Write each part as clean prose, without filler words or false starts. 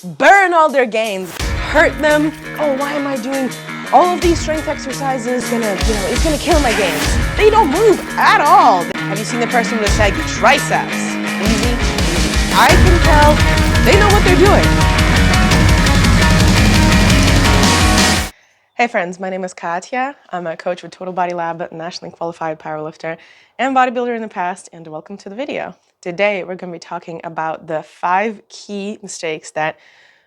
burn all their gains, hurt them. Oh, why am I doing all of these strength exercises? It's gonna kill my gains. They don't move at all. Have you seen the person with saggy triceps? Easy, easy. I can tell they know what they're doing. Hey friends, my name is Katya. I'm a coach with Total Body Lab, a nationally qualified powerlifter and bodybuilder in the past, and welcome to the video. Today we're going to be talking about the 5 key mistakes that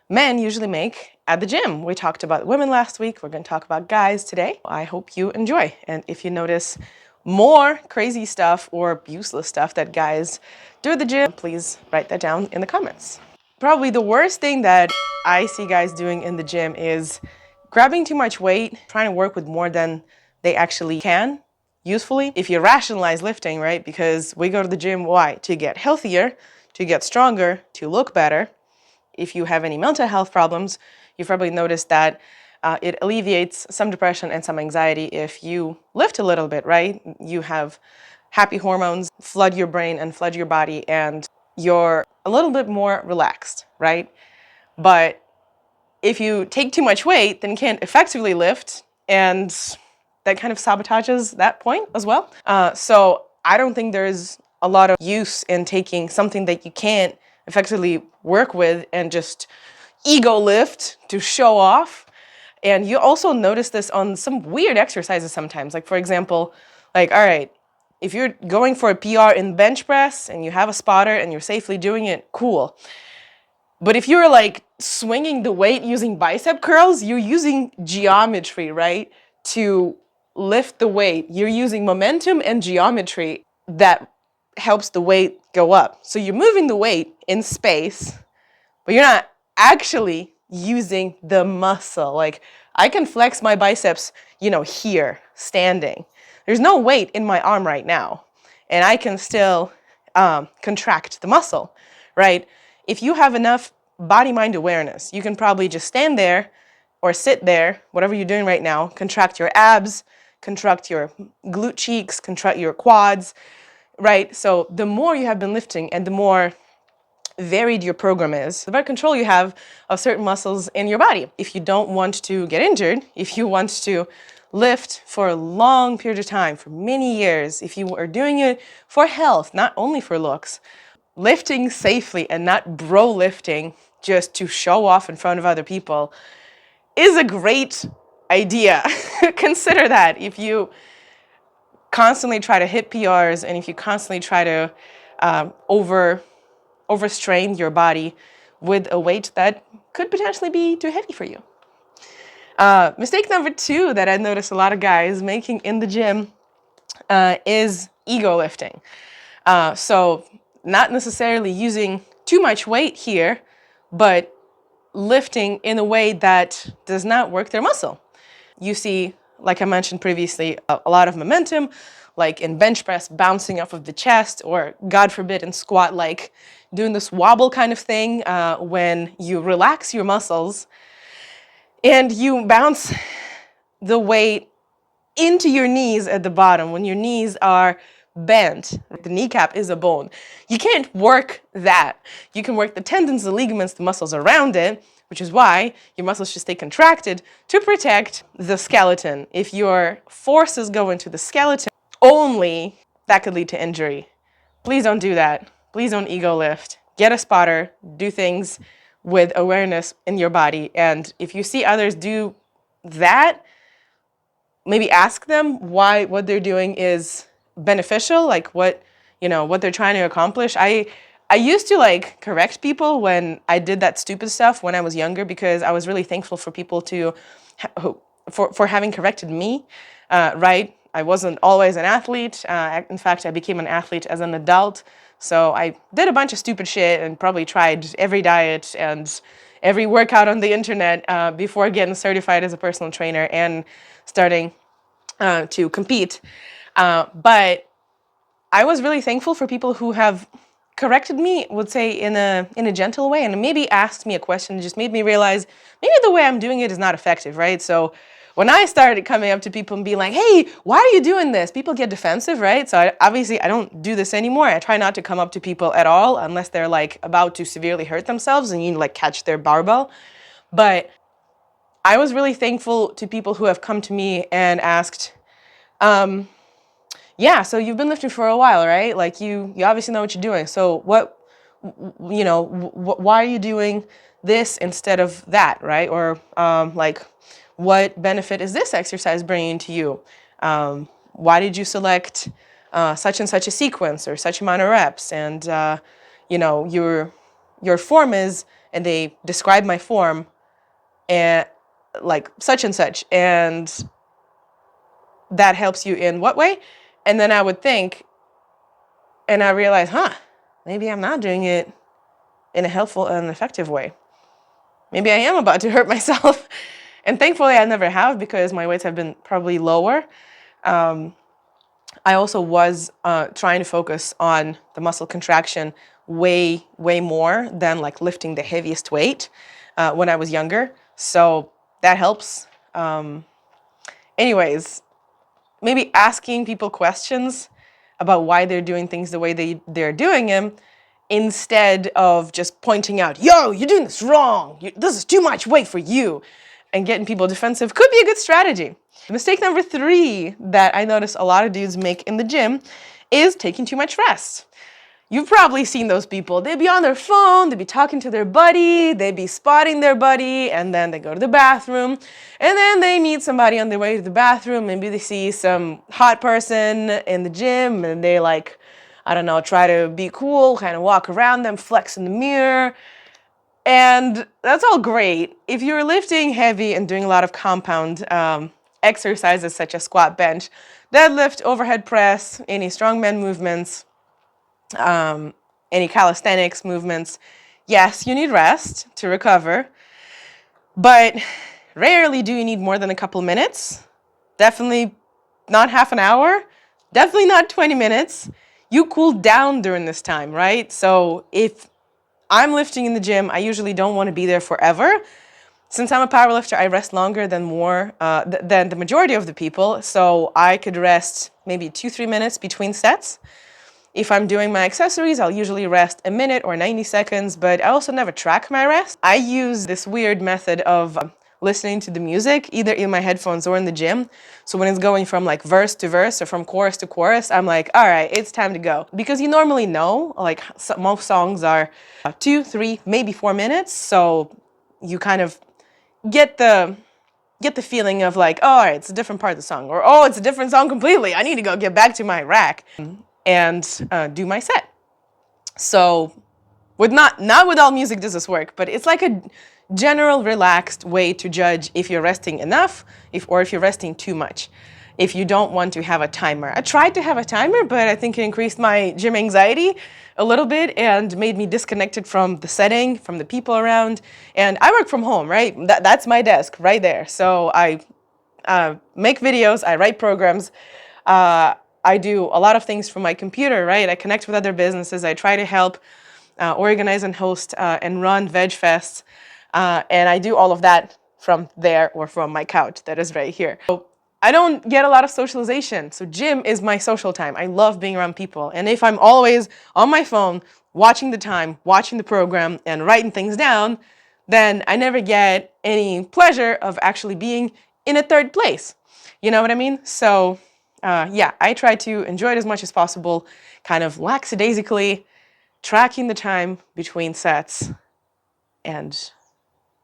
men usually make at the gym. We talked about women last week. We're going to talk about guys today. I hope you enjoy. And if you notice more crazy stuff or useless stuff that guys do at the gym, please write that down in the comments. Probably the worst thing that I see guys doing in the gym is grabbing too much weight, trying to work with more than they actually can, usefully. If you rationalize lifting, right, because we go to the gym, why? To get healthier, to get stronger, to look better. If you have any mental health problems, you've probably noticed that it alleviates some depression and some anxiety if you lift a little bit, right? You have happy hormones flood your brain and flood your body, and you're a little bit more relaxed, right? But if you take too much weight, then you can't effectively lift, and that kind of sabotages that point as well. So I don't think there's a lot of use in taking something that you can't effectively work with and just ego lift to show off. And you also notice this on some weird exercises sometimes. Like for example, like, all right, if you're going for a PR in bench press and you have a spotter and you're safely doing it, cool. But if you're like swinging the weight using bicep curls, you're using geometry, right? To lift the weight. You're using momentum and geometry that helps the weight go up. So you're moving the weight in space, but you're not actually using the muscle. Like I can flex my biceps, here, standing. There's no weight in my arm right now, and I can still contract the muscle, right? If you have enough body-mind awareness, you can probably just stand there or sit there, whatever you're doing right now, contract your abs, contract your glute cheeks, contract your quads, right? So the more you have been lifting and the more varied your program is, the better control you have of certain muscles in your body. If you don't want to get injured, if you want to lift for a long period of time, for many years, if you are doing it for health, not only for looks, lifting safely and not bro lifting just to show off in front of other people is a great idea. Consider that. If you constantly try to hit PRs and if you constantly try to overstrain your body with a weight that could potentially be too heavy for you. Mistake number 2 that I notice a lot of guys making in the gym is ego lifting. So not necessarily using too much weight here, but lifting in a way that does not work their muscle. You see, like I mentioned previously, a lot of momentum, like in bench press, bouncing off of the chest, or God forbid in squat, like doing this wobble kind of thing when you relax your muscles and you bounce the weight into your knees at the bottom when your knees are bent. The kneecap is a bone. You can't work that. You can work the tendons, the ligaments, the muscles around it, which is why your muscles should stay contracted to protect the skeleton. If your forces go into the skeleton only, that could lead to injury. Please don't do that. Please don't ego lift. Get a spotter. Do things with awareness in your body. And if you see others do that, maybe ask them why what they're doing is beneficial, like what they're trying to accomplish. I used to like correct people when I did that stupid stuff when I was younger, because I was really thankful for people for having corrected me, right? I wasn't always an athlete. In fact, I became an athlete as an adult. So I did a bunch of stupid shit and probably tried every diet and every workout on the internet before getting certified as a personal trainer and starting to compete. But I was really thankful for people who have corrected me, would say in a gentle way, and maybe asked me a question that just made me realize maybe the way I'm doing it is not effective, right? So when I started coming up to people and being like, hey, why are you doing this? People get defensive, right? So obviously I don't do this anymore. I try not to come up to people at all unless they're like about to severely hurt themselves and you like catch their barbell. But I was really thankful to people who have come to me and asked, yeah, so you've been lifting for a while, right? Like you obviously know what you're doing. So why are you doing this instead of that, right? Or like, what benefit is this exercise bringing to you? Why did you select such and such a sequence or such amount of reps? And your form is, and they describe my form, and like such and such, and that helps you in what way? And then I would think, and I realized, maybe I'm not doing it in a helpful and effective way. Maybe I am about to hurt myself. And thankfully I never have, because my weights have been probably lower. I also was trying to focus on the muscle contraction way more than like lifting the heaviest weight when I was younger. So that helps. Anyways, maybe asking people questions about why they're doing things the way they're doing them, instead of just pointing out, yo, you're doing this wrong. This is too much weight for you. And getting people defensive could be a good strategy. Mistake number 3 that I notice a lot of dudes make in the gym is taking too much rest. You've probably seen those people. They'd be on their phone, they'd be talking to their buddy, they'd be spotting their buddy, and then they go to the bathroom, and then they meet somebody on their way to the bathroom. Maybe they see some hot person in the gym, and they like, I don't know, try to be cool, kind of walk around them, flex in the mirror. And that's all great. If you're lifting heavy and doing a lot of compound exercises such as squat, bench, deadlift, overhead press, any strongman movements, any calisthenics movements, yes, you need rest to recover, but rarely do you need more than a couple minutes. Definitely not half an hour, definitely not 20 minutes. You cool down during this time, right? So if I'm lifting in the gym, I usually don't want to be there forever. Since I'm a powerlifter, I rest longer than the majority of the people. So I could rest maybe 2-3 minutes between sets. If I'm doing my accessories, I'll usually rest a minute or 90 seconds, but I also never track my rest. I use this weird method of listening to the music, either in my headphones or in the gym. So when it's going from like verse to verse or from chorus to chorus, I'm like, all right, it's time to go. Because you normally know, like most songs are 2, 3, maybe 4 minutes. So you kind of get the feeling of like, oh, all right, it's a different part of the song, or oh, it's a different song completely. I need to go get back to my rack and do my set. So with not with all music does this work, but it's like a general relaxed way to judge if you're resting enough, or if you're resting too much. If you don't want to have a timer. I tried to have a timer, but I think it increased my gym anxiety a little bit and made me disconnected from the setting, from the people around. And I work from home, right? That's my desk right there. So I make videos, I write programs, I do a lot of things from my computer, right? I connect with other businesses. I try to help organize and host and run Veg Fests. And I do all of that from there or from my couch that is right here. So I don't get a lot of socialization. So gym is my social time. I love being around people. And if I'm always on my phone, watching the time, watching the program, and writing things down, then I never get any pleasure of actually being in a third place. You know what I mean? So yeah, I try to enjoy it as much as possible, kind of lackadaisically tracking the time between sets and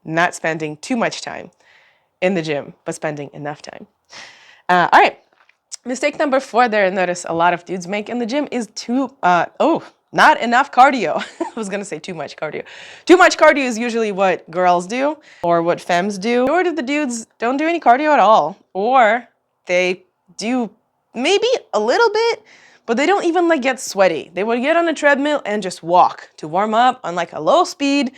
not spending too much time in the gym, but spending enough time. All right, mistake number 4 that I notice a lot of dudes make in the gym is not enough cardio. I was gonna say too much cardio. Too much cardio is usually what girls do or what femmes do. Or the dudes don't do any cardio at all, or they do maybe a little bit, but they don't even like get sweaty. They would get on a treadmill and just walk to warm up on like a low speed.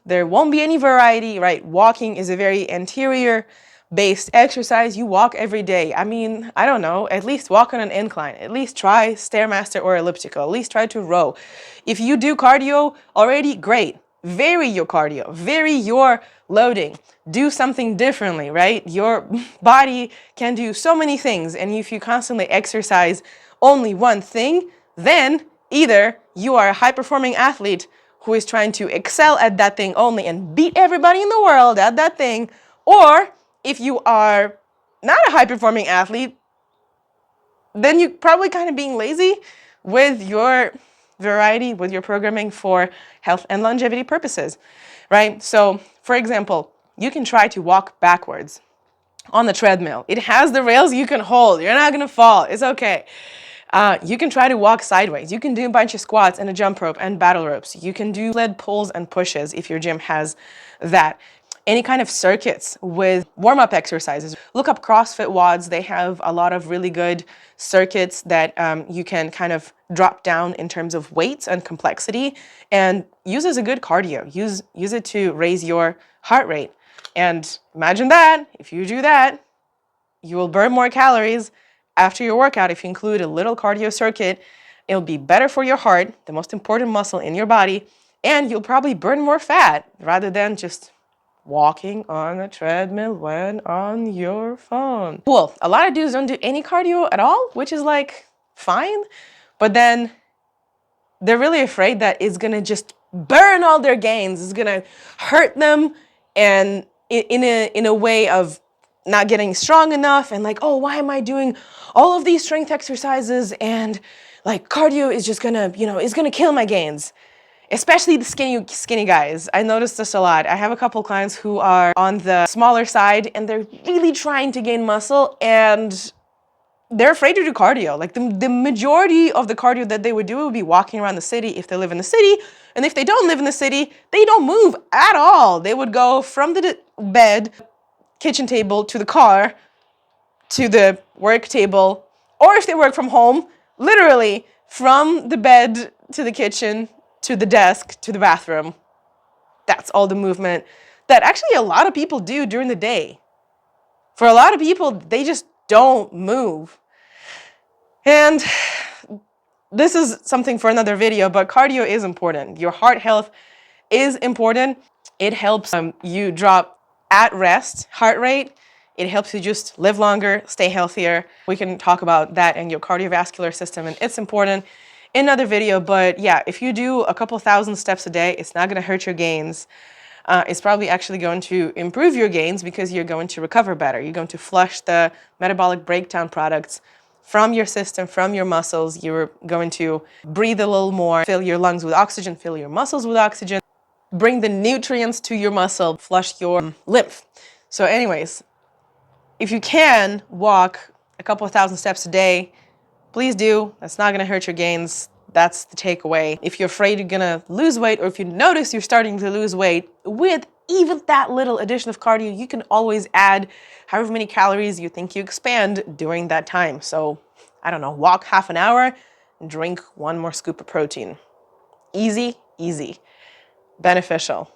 There won't be any variety, right? Walking is a very anterior based exercise. You walk every day. I mean, I don't know, at least walk on an incline, at least try Stairmaster or elliptical, at least try to row. If you do cardio already, great. vary your cardio, vary your loading, do something differently, right? Your body can do so many things, and if you constantly exercise only one thing, then either you are a high-performing athlete who is trying to excel at that thing only and beat everybody in the world at that thing, or if you are not a high-performing athlete, then you're probably kind of being lazy with your variety, with your programming for health and longevity purposes, right? So, for example, you can try to walk backwards on the treadmill. It has the rails you can hold. You're not gonna fall. It's okay. You can try to walk sideways. You can do a bunch of squats and a jump rope and battle ropes. You can do sled pulls and pushes if your gym has that. Any kind of circuits with warm-up exercises. Look up CrossFit WODs. They have a lot of really good circuits that you can kind of drop down in terms of weights and complexity, and use as a good cardio. Use it to raise your heart rate. And imagine that, if you do that, you will burn more calories after your workout. If you include a little cardio circuit, it'll be better for your heart, the most important muscle in your body, and you'll probably burn more fat rather than just walking on a treadmill when on your phone. Cool. A lot of dudes don't do any cardio at all, which is like fine, but then they're really afraid that it's gonna just burn all their gains. It's gonna hurt them, and in a way of not getting strong enough, and like, oh, why am I doing all of these strength exercises, and like cardio is just gonna, is gonna kill my gains. Especially the skinny guys. I noticed this a lot. I have a couple clients who are on the smaller side, and they're really trying to gain muscle, and they're afraid to do cardio. Like the majority of the cardio that they would do would be walking around the city if they live in the city. And if they don't live in the city, they don't move at all. They would go from the bed, kitchen table, to the car, to the work table, or if they work from home, literally from the bed to the kitchen, to the desk, to the bathroom. That's all the movement that actually a lot of people do during the day. For a lot of people, they just don't move. And this is something for another video, but cardio is important. Your heart health is important. It helps you drop at rest heart rate. It helps you just live longer, stay healthier. We can talk about that and your cardiovascular system, and it's important in another video. But yeah, if you do a couple thousand steps a day, it's not gonna hurt your gains. It's probably actually going to improve your gains because you're going to recover better. You're going to flush the metabolic breakdown products from your system, from your muscles. You're going to breathe a little more, fill your lungs with oxygen, fill your muscles with oxygen, bring the nutrients to your muscle, flush your lymph. So anyways, if you can walk a couple of thousand steps a day, please do. That's not gonna hurt your gains. That's the takeaway. If you're afraid you're gonna lose weight, or if you notice you're starting to lose weight, with even that little addition of cardio, you can always add however many calories you think you expand during that time. So, I don't know, walk half an hour, and drink one more scoop of protein. Easy, easy, beneficial.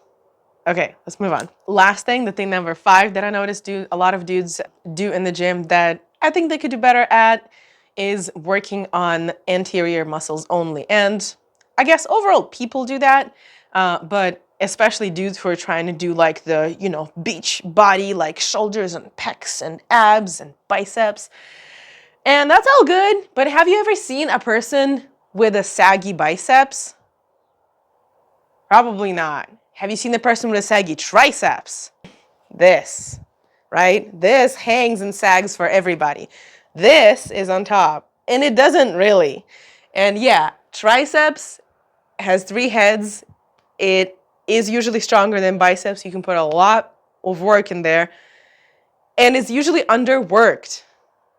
Okay, let's move on. Last thing, the thing number 5 that I noticed a lot of dudes do in the gym that I think they could do better at is working on anterior muscles only. And I guess overall people do that, but especially dudes who are trying to do like the, beach body, like shoulders and pecs and abs and biceps. And that's all good, but have you ever seen a person with a saggy biceps? Probably not. Have you seen the person with a saggy triceps? This, right? This hangs and sags for everybody. This is on top, and it doesn't really. And yeah, triceps has 3 heads. It is usually stronger than biceps. You can put a lot of work in there, and it's usually underworked,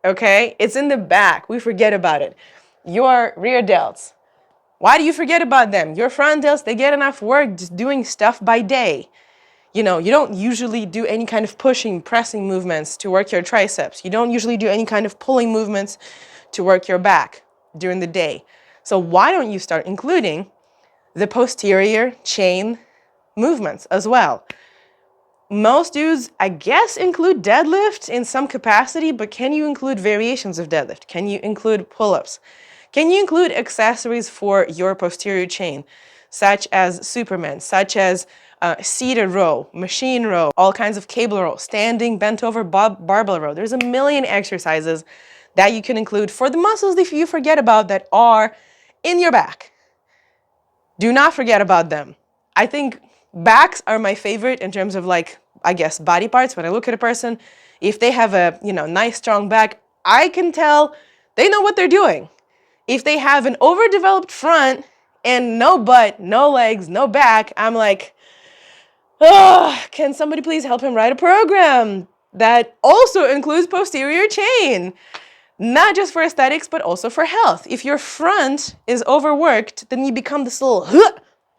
okay? It's in the back. We forget about it. Your rear delts, why do you forget about them? Your front delts, they get enough work just doing stuff by day. You don't usually do any kind of pushing, pressing movements to work your triceps. You don't usually do any kind of pulling movements to work your back during the day. So why don't you start including the posterior chain movements as well? Most dudes, I guess, include deadlift in some capacity, but can you include variations of deadlift? Can you include pull-ups? Can you include accessories for your posterior chain? such as Superman, such as seated row, machine row, all kinds of cable row, standing, bent over, barbell row. There's a million exercises that you can include for the muscles that you forget about that are in your back. Do not forget about them. I think backs are my favorite in terms of, like, I guess, body parts. When I look at a person, if they have a, nice strong back, I can tell they know what they're doing. If they have an overdeveloped front and no butt, no legs, no back, I'm like, oh, can somebody please help him write a program that also includes posterior chain? Not just for aesthetics, but also for health. If your front is overworked, then you become this little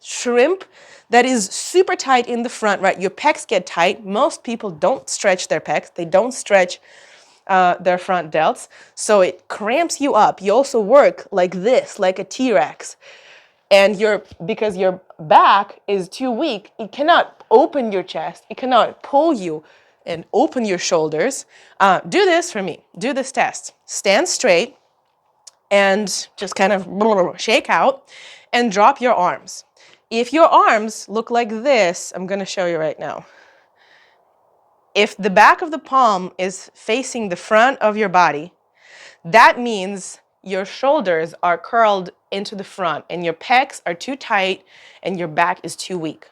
shrimp that is super tight in the front, right? Your pecs get tight. Most people don't stretch their pecs. They don't stretch their front delts. So it cramps you up. You also work like this, like a T-Rex. And because your back is too weak, it cannot open your chest. It cannot pull you and open your shoulders. Do this for me. Do this test. Stand straight and just kind of shake out and drop your arms. If your arms look like this, I'm going to show you right now. If the back of the palm is facing the front of your body, that means your shoulders are curled into the front and your pecs are too tight and your back is too weak.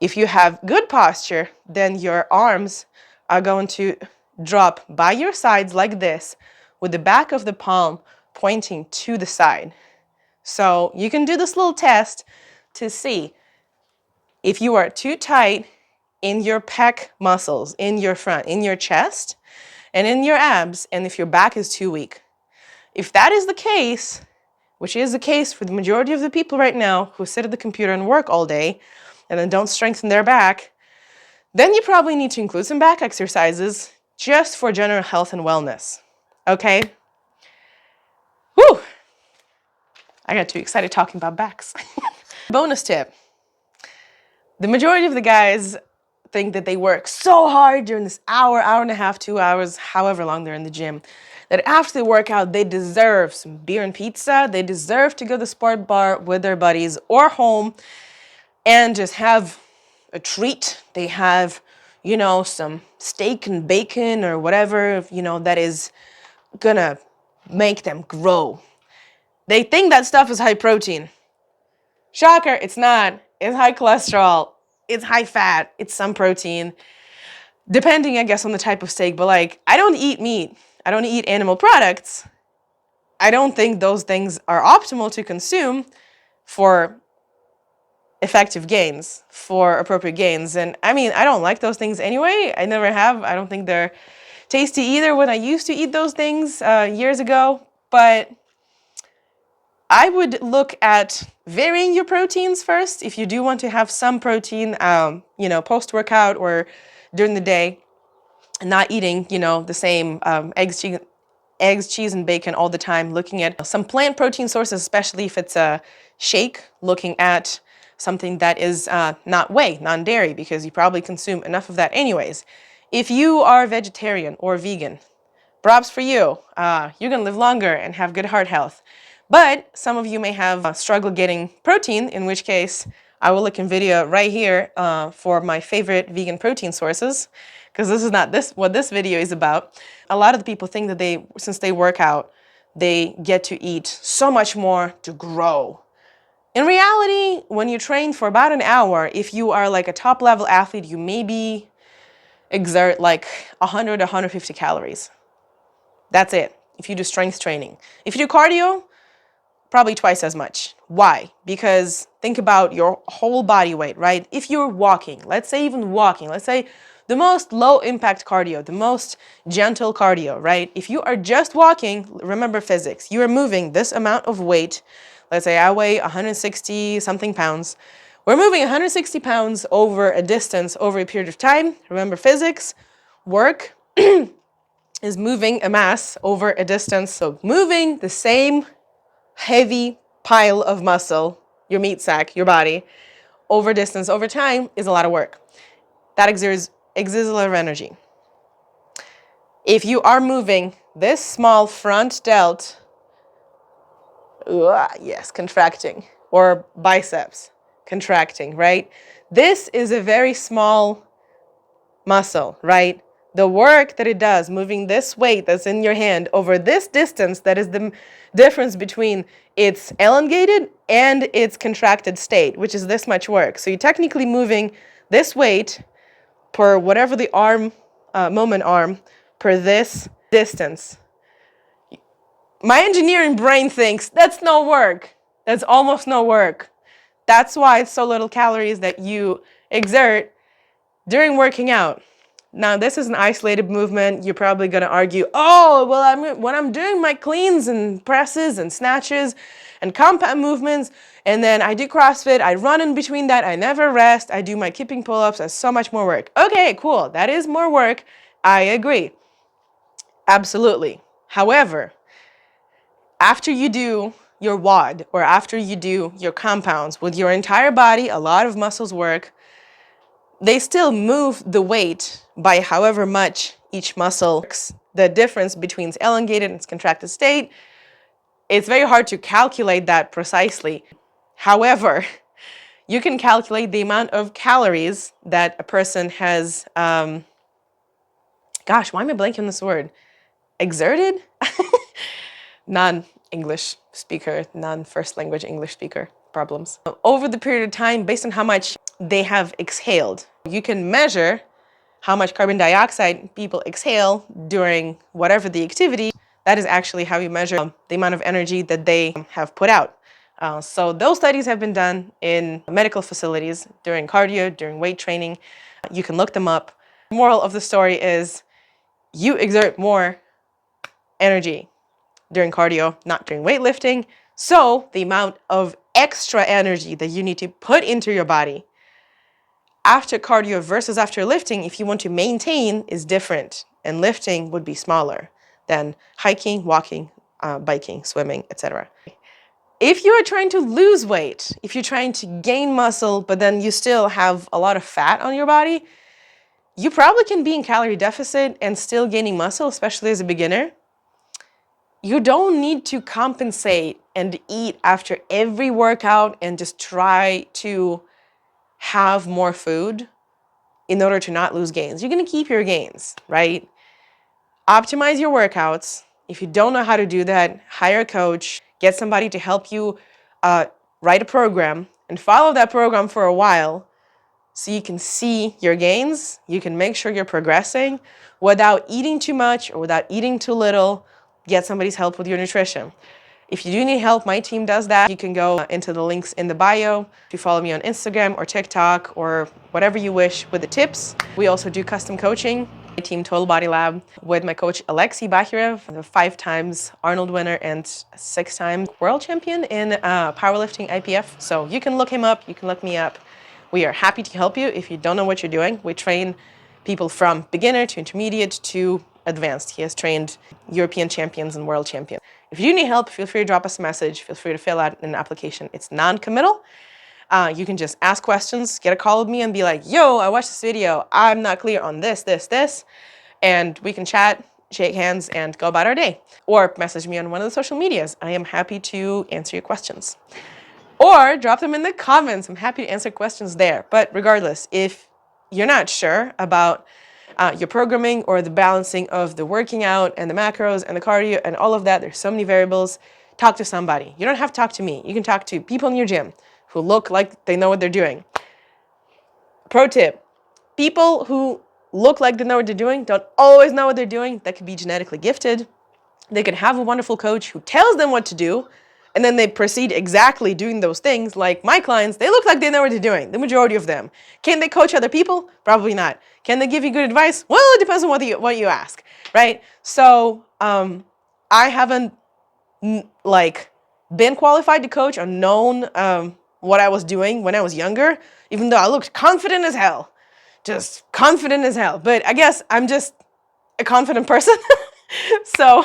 If you have good posture, then your arms are going to drop by your sides like this, with the back of the palm pointing to the side. So you can do this little test to see if you are too tight in your pec muscles, in your front, in your chest, and in your abs, and if your back is too weak. If that is the case, which is the case for the majority of the people right now who sit at the computer and work all day and then don't strengthen their back, then you probably need to include some back exercises just for general health and wellness. Okay? Whew! I got too excited talking about backs. Bonus tip. The majority of the guys think that they work so hard during this hour, hour and a half, 2 hours, however long they're in the gym, that after the workout, they deserve some beer and pizza. They deserve to go to the sport bar with their buddies or home and just have a treat. They have, some steak and bacon or whatever, that is gonna make them grow. They think that stuff is high protein. Shocker, it's not. It's high cholesterol. It's high fat. It's some protein. Depending, I guess, on the type of steak. But I don't eat meat. I don't eat animal products. I don't think those things are optimal to consume for effective gains, for appropriate gains. And I mean, I don't like those things anyway. I never have. I don't think they're tasty either when I used to eat those things years ago. But I would look at varying your proteins first. If you do want to have some protein, post-workout or during the day, not eating, the same eggs, cheese, and bacon all the time, looking at some plant protein sources, especially if it's a shake, looking at something that is not whey, non-dairy, because you probably consume enough of that anyways. If you are vegetarian or vegan, props for you. You're going to live longer and have good heart health. But some of you may have struggle getting protein, in which case I will link in video right here for my favorite vegan protein sources, because this is not what this video is about. A lot of the people think that since they work out, they get to eat so much more to grow. In reality, when you train for about an hour, if you are like a top level athlete, you maybe exert like 100 to 150 calories. That's it, if you do strength training. If you do cardio, probably twice as much. Why? Because think about your whole body weight, right? If you're walking, let's say the most low impact cardio, the most gentle cardio, right? If you are just walking, remember physics, you are moving this amount of weight. Let's say I weigh 160 something pounds. We're moving 160 pounds over a distance over a period of time. Remember physics, work is moving a mass over a distance. So moving the same heavy pile of muscle, your meat sack, your body, over distance, over time is a lot of work. That exerts a lot of energy. If you are moving this small front delt, yes, contracting, or biceps, contracting, right? This is a very small muscle, right? The work that it does, moving this weight that's in your hand over this distance, that is the difference between its elongated and its contracted state, which is this much work. So you're technically moving this weight per whatever the arm, moment arm, per this distance. My engineering brain thinks that's no work. That's almost no work. That's why it's so little calories that you exert during working out. Now, this is an isolated movement. You're probably going to argue, oh, well, when I'm doing my cleans and presses and snatches and compound movements, and then I do CrossFit, I run in between that, I never rest, I do my keeping pull-ups, that's so much more work. Okay, cool. That is more work. I agree. Absolutely. However, after you do your WOD or after you do your compounds with your entire body, a lot of muscles work, they still move the weight by however much each muscle works. The difference between its elongated and its contracted state, it's very hard to calculate that precisely. However, you can calculate the amount of calories that a person has, gosh, why am I blanking on this word? Exerted? Non-English speaker, non-first language English speaker problems. Over the period of time, based on how much they have exhaled, you can measure how much carbon dioxide people exhale during whatever the activity. That is actually how you measure the amount of energy that they have put out. So those studies have been done in medical facilities during cardio, during weight training. You can look them up. The moral of the story is you exert more energy during cardio, not during weightlifting. So the amount of extra energy that you need to put into your body after cardio versus after lifting, if you want to maintain, is different. And lifting would be smaller than hiking, walking, biking, swimming, etc. If you are trying to lose weight, if you're trying to gain muscle, but then you still have a lot of fat on your body, you probably can be in calorie deficit and still gaining muscle, especially as a beginner. You don't need to compensate and eat after every workout and just try to have more food in order to not lose gains. You're going to keep your gains, right? Optimize your workouts. If you don't know how to do that, hire a coach, get somebody to help you write a program and follow that program for a while so you can see your gains. You can make sure you're progressing without eating too much or without eating too little. Get somebody's help with your nutrition. If you do need help, my team does that. You can go into the links in the bio to follow me on Instagram or TikTok or whatever you wish with the tips. We also do custom coaching. My team Total Body Lab with my coach Alexei Bakirev, the 5 times Arnold winner and 6 times world champion in powerlifting IPF. So you can look him up, you can look me up. We are happy to help you if you don't know what you're doing. We train people from beginner to intermediate to advanced. He has trained European champions and world champions. If you need help, feel free to drop us a message. Feel free to fill out an application. It's non-committal. You can just ask questions, get a call with me and be like, yo, I watched this video. I'm not clear on this. And we can chat, shake hands, and go about our day. Or message me on one of the social medias. I am happy to answer your questions. Or drop them in the comments. I'm happy to answer questions there. But regardless, if you're not sure about your programming or the balancing of the working out and the macros and the cardio and all of that, there's so many variables, talk to somebody. You don't have to talk to me. You can talk to people in your gym who look like they know what they're doing. Pro tip, people who look like they know what they're doing don't always know what they're doing. That could be genetically gifted. They could have a wonderful coach who tells them what to do, and then they proceed exactly doing those things. Like my clients, they look like they know what they're doing, the majority of them. Can they coach other people? Probably not. Can they give you good advice? Well, it depends on what you ask, right? So I haven't been qualified to coach or known what I was doing when I was younger, even though I looked confident as hell, just confident as hell. But I guess I'm just a confident person. So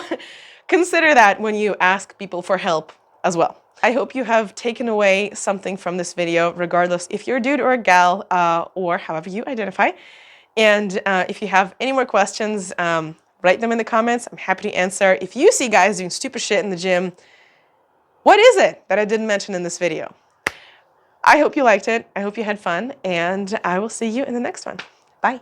consider that when you ask people for help as well. I hope you have taken away something from this video, regardless if you're a dude or a gal, or however you identify. And if you have any more questions, write them in the comments. I'm happy to answer. If you see guys doing stupid shit in the gym, what is it that I didn't mention in this video? I hope you liked it. I hope you had fun, and I will see you in the next one. Bye.